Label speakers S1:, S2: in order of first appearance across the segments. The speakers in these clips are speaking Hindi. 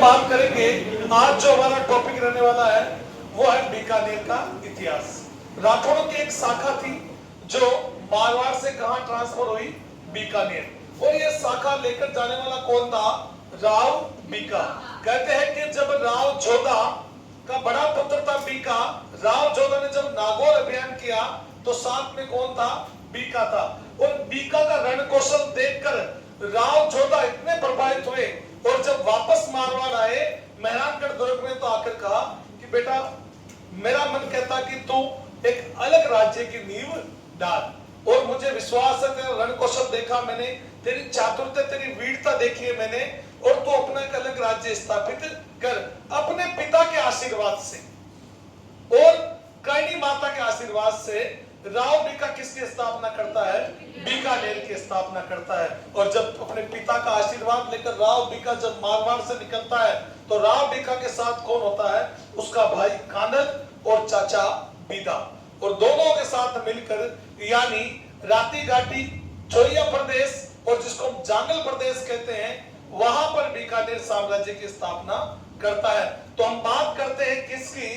S1: बात करेंगे, आज जो हमारा टॉपिक रहने वाला है वो है बीकानेर का इतिहास। राठौड़ों की एक शाखा थी जो मारवाड़ से कहां ट्रांसफर हुई, बीकानेर, और ये शाखा लेकर जाने वाला कौन था, राव बीका। कहते हैं कि जब राव जोधा का बड़ा पुत्र था बीका, राव जोधा ने जब नागौर अभियान किया तो साथ में कौन था, बीका था। और बीका का रण कौशल देखकर राव जोधा इतने प्रभावित हुए और जब वापस मारवाड़ आए मेहरानगढ़ दुर्ग में तो आकर कहा कि बेटा मेरा मन कहता कि तू एक अलग राज्य की नींव डाल, और मुझे विश्वास है तेरा रण कौशल देखा मैंने, तेरी चातुर्य तेरी वीरता देखी है मैंने, और तू अपना एक अलग राज्य स्थापित कर अपने पिता के आशीर्वाद से और कर्णी माता के आशीर्वाद से। राव बीका किसकी स्थापना करता है, बीकानेर की स्थापना करता है। और जब अपने पिता का आशीर्वाद लेकर राव बीका जब मारवाड़ से निकलता है तो राव बीका के साथ कौन होता है, उसका भाई कानल और चाचा बीदा, और दोनों के साथ मिलकर यानी राती घाटी, छोइया प्रदेश और जिसको हम जांगल प्रदेश कहते हैं, वहां पर बीकानेर साम्राज्य की स्थापना करता है। तो हम बात करते हैं किसकी,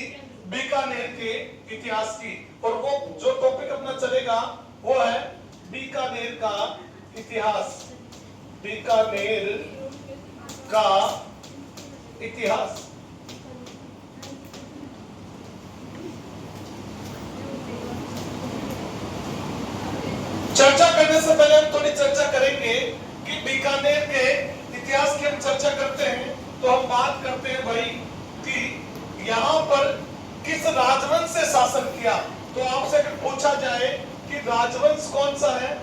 S1: बीकानेर के इतिहास की, और वो जो टॉपिक अपना चलेगा वो है बीकानेर का इतिहास। बीकानेर का इतिहास। चर्चा करने से पहले हम थोड़ी चर्चा करेंगे कि बीकानेर के इतिहास की हम चर्चा करते हैं तो हम बात करते हैं भाई कि यहाँ पर किस राजवंश से शासन किया। तो आपसे अगर पूछा जाए कि राजवंश कौन सा है,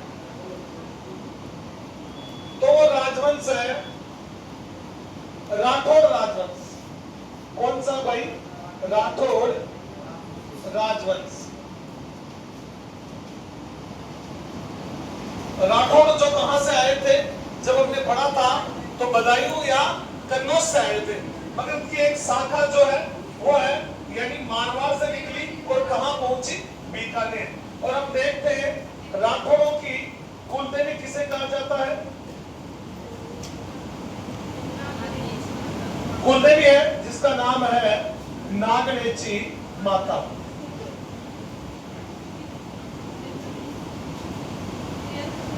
S1: तो वो राजवंश है राठौड़ राजवंश। कौन सा भाई, राठौड़ राजवंश। राठौड़ जो कहां से आए थे, जब हमने पढ़ा था तो बदायूं या कन्नौज से आए थे, मगर उनकी एक शाखा जो है वो है यानी मारवाड़ से निकली और कहां पहुंची, बीकानेर। और हम देखते हैं राठौड़ों की कुलदेवी किसे कहा जाता है, कुलदेवी है जिसका नाम है नागनेची माता।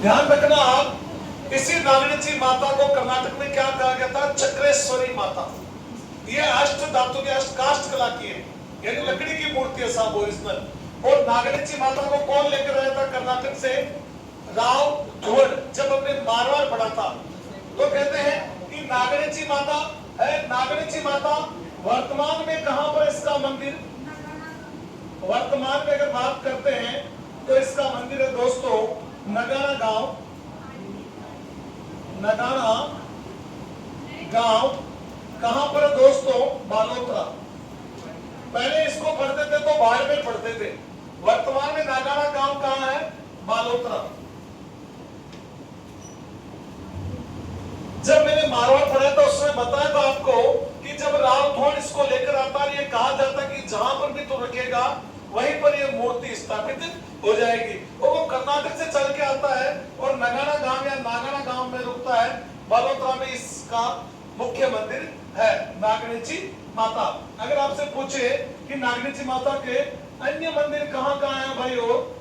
S1: ध्यान रखना आप, इसी नागनेची माता को कर्नाटक में क्या कहा गया था, चक्रेश्वरी माता। ये अष्ट धातु की अष्ट काष्ठ कला की है, यानी लकड़ी की मूर्ति है सब ओरिजिनल। और नागनेची माता को कौन लेकर आया था कर्नाटक से, राव धुवड़। जब अपने मारवाड़ पढ़ा था तो कहते हैं कि नागनेची माता है। नागनेची माता वर्तमान में कहां पर इसका मंदिर, वर्तमान में अगर बात करते हैं तो इसका मंदिर है दोस्तों नगाना गांव, नगाना गांव कहां पर है दोस्तों, बालोतरा। पहले इसको पढ़ते थे तो बाहर में पढ़ते थे, वर्तमान में नागाना गांव कहां है, बालोतरा। जब मैंने मारवाड़ पढ़ा था उसमें बताया था आपको कि जब राव धुवड़ इसको लेकर आता है, ये कहा जाता कि जहां पर भी तो रखेगा वहीं पर ये मूर्ति स्थापित हो जाएगी। और वो कर्नाटक से चल के आता है और नगाना गांव या नागाना गांव में रुकता है। बालोतरा में इसका मुख्य मंदिर है नागनेची माता। अगर आपसे पूछे कि नागनेची माता के अन्य मंदिर कहां कहां है भाई, हो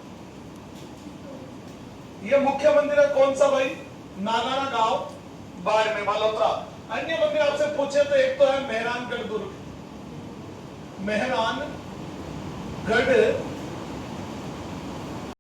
S1: ये मुख्य मंदिर है कौन सा भाई, नागाना गांव बाढ़ में बालोतरा। अन्य मंदिर आपसे पूछे तो एक तो है मेहरानगढ़ दुर्ग, मेहरानगढ़